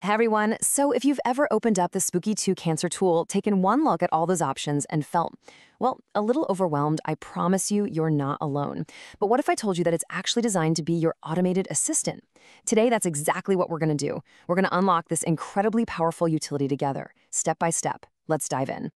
Hey everyone, so if you've ever opened up the Spooky2 cancer tool, taken one look at all those options and felt, well, a little overwhelmed, I promise you, you're not alone. But what if I told you that it's actually designed to be your automated assistant? Today, that's exactly what we're going to do. We're going to unlock this incredibly powerful utility together, step by step. Let's dive in.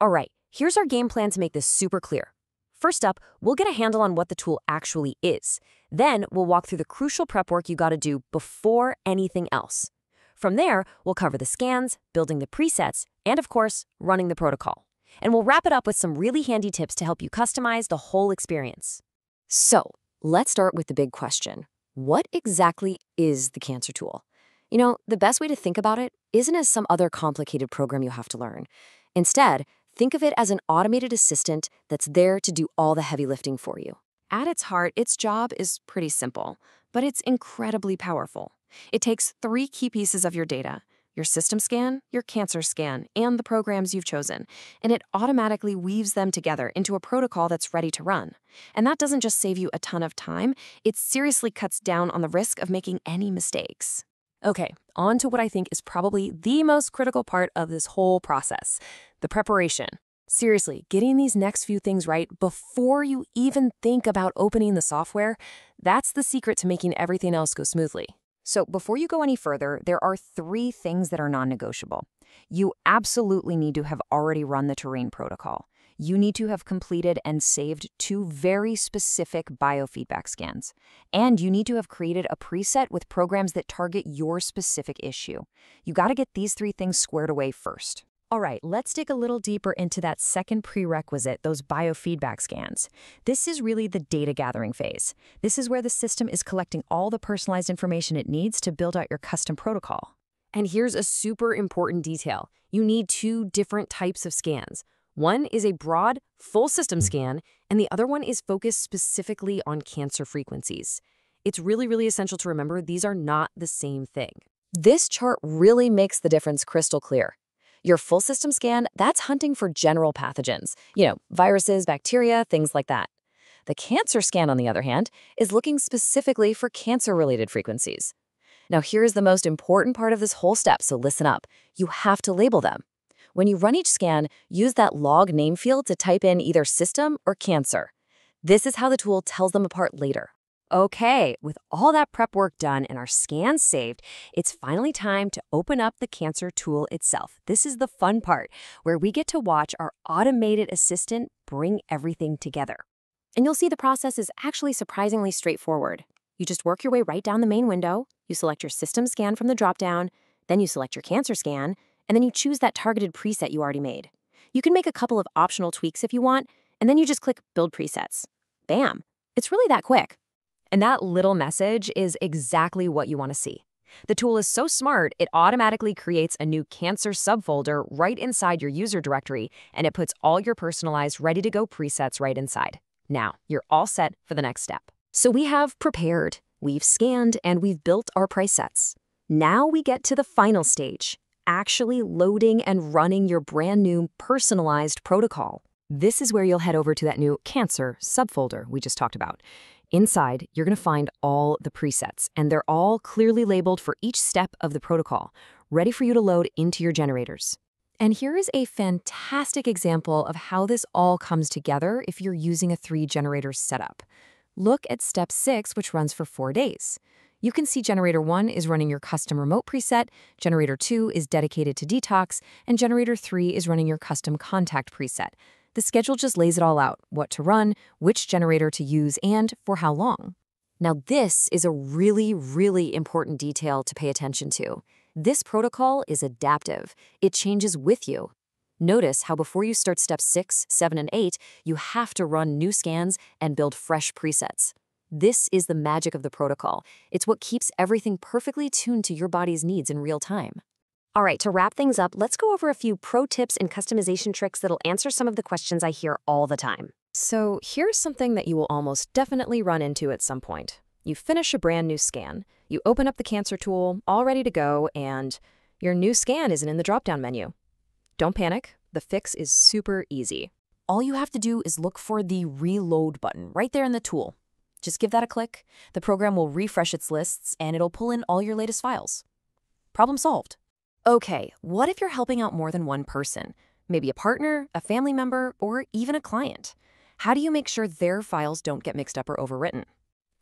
All right, here's our game plan to make this super clear. First up, we'll get a handle on what the tool actually is. Then we'll walk through the crucial prep work you gotta do before anything else. From there, we'll cover the scans, building the presets, and of course, running the protocol. And we'll wrap it up with some really handy tips to help you customize the whole experience. So, let's start with the big question. What exactly is the cancer tool? The best way to think about it isn't as some other complicated program you have to learn. Instead, think of it as an automated assistant that's there to do all the heavy lifting for you. At its heart, its job is pretty simple, but it's incredibly powerful. It takes three key pieces of your data: your system scan, your cancer scan, and the programs you've chosen, and it automatically weaves them together into a protocol that's ready to run. And that doesn't just save you a ton of time, it seriously cuts down on the risk of making any mistakes. Okay, on to what I think is probably the most critical part of this whole process, the preparation. Seriously, getting these next few things right before you even think about opening the software, that's the secret to making everything else go smoothly. So before you go any further, there are three things that are non-negotiable. You absolutely need to have already run the terrain protocol. You need to have completed and saved two very specific biofeedback scans. And you need to have created a preset with programs that target your specific issue. You got to get these three things squared away first. All right, let's dig a little deeper into that second prerequisite, those biofeedback scans. This is really the data gathering phase. This is where the system is collecting all the personalized information it needs to build out your custom protocol. And here's a super important detail. You need two different types of scans. One is a broad, full system scan, and the other one is focused specifically on cancer frequencies. It's really essential to remember these are not the same thing. This chart really makes the difference crystal clear. Your full system scan, that's hunting for general pathogens, viruses, bacteria, things like that. The cancer scan, on the other hand, is looking specifically for cancer-related frequencies. Now, here's the most important part of this whole step, so listen up. You have to label them. When you run each scan, use that log name field to type in either system or cancer. This is how the tool tells them apart later. Okay, with all that prep work done and our scans saved, it's finally time to open up the cancer tool itself. This is the fun part, where we get to watch our automated assistant bring everything together. And you'll see the process is actually surprisingly straightforward. You just work your way right down the main window, you select your system scan from the dropdown, then you select your cancer scan, and then you choose that targeted preset you already made. You can make a couple of optional tweaks if you want, and then you just click Build Presets. Bam! It's really that quick. And that little message is exactly what you want to see. The tool is so smart, it automatically creates a new cancer subfolder right inside your user directory, and it puts all your personalized, ready-to-go presets right inside. Now, you're all set for the next step. So we have prepared, we've scanned, and we've built our presets. Now we get to the final stage, actually loading and running your brand new personalized protocol. This is where you'll head over to that new cancer subfolder we just talked about. Inside, you're going to find all the presets, and they're all clearly labeled for each step of the protocol, ready for you to load into your generators. And here is a fantastic example of how this all comes together if you're using a 3-generator setup. Look at step 6, which runs for 4 days. You can see generator 1 is running your custom remote preset, generator 2 is dedicated to detox, and generator 3 is running your custom contact preset. The schedule just lays it all out: what to run, which generator to use, and for how long. Now, this is a really important detail to pay attention to. This protocol is adaptive. It changes with you. Notice how before you start steps 6, 7, and 8, you have to run new scans and build fresh presets. This is the magic of the protocol. It's what keeps everything perfectly tuned to your body's needs in real time. All right, to wrap things up, let's go over a few pro tips and customization tricks that'll answer some of the questions I hear all the time. So here's something that you will almost definitely run into at some point. You finish a brand new scan, you open up the cancer tool, all ready to go, and your new scan isn't in the drop-down menu. Don't panic, the fix is super easy. All you have to do is look for the reload button right there in the tool. Just give that a click, the program will refresh its lists, and it'll pull in all your latest files. Problem solved. Okay, what if you're helping out more than one person? Maybe a partner, a family member, or even a client. How do you make sure their files don't get mixed up or overwritten?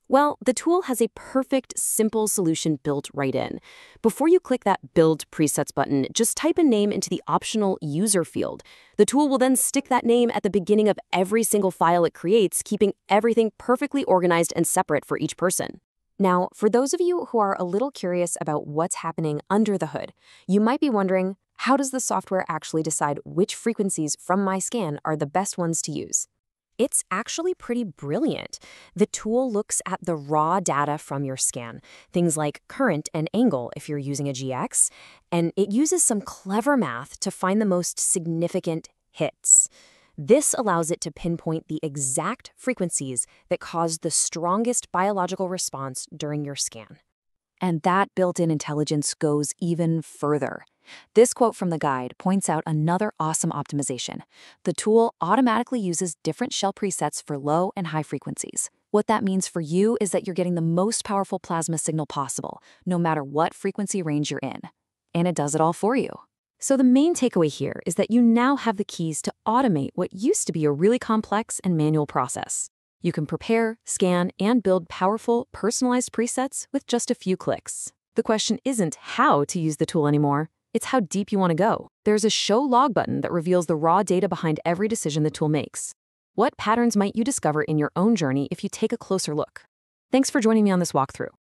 Well, the tool has a perfect, simple solution built right in. Before you click that Build Presets button, just type a name into the optional User field. The tool will then stick that name at the beginning of every single file it creates, keeping everything perfectly organized and separate for each person. Now, for those of you who are a little curious about what's happening under the hood, you might be wondering, how does the software actually decide which frequencies from my scan are the best ones to use? It's actually pretty brilliant. The tool looks at the raw data from your scan, things like current and angle if you're using a GX, and it uses some clever math to find the most significant hits. This allows it to pinpoint the exact frequencies that caused the strongest biological response during your scan. And that built-in intelligence goes even further. This quote from the guide points out another awesome optimization. The tool automatically uses different shell presets for low and high frequencies. What that means for you is that you're getting the most powerful plasma signal possible, no matter what frequency range you're in. And it does it all for you. So the main takeaway here is that you now have the keys to automate what used to be a really complex and manual process. You can prepare, scan, and build powerful, personalized presets with just a few clicks. The question isn't how to use the tool anymore. It's how deep you want to go. There's a Show Log button that reveals the raw data behind every decision the tool makes. What patterns might you discover in your own journey if you take a closer look? Thanks for joining me on this walkthrough.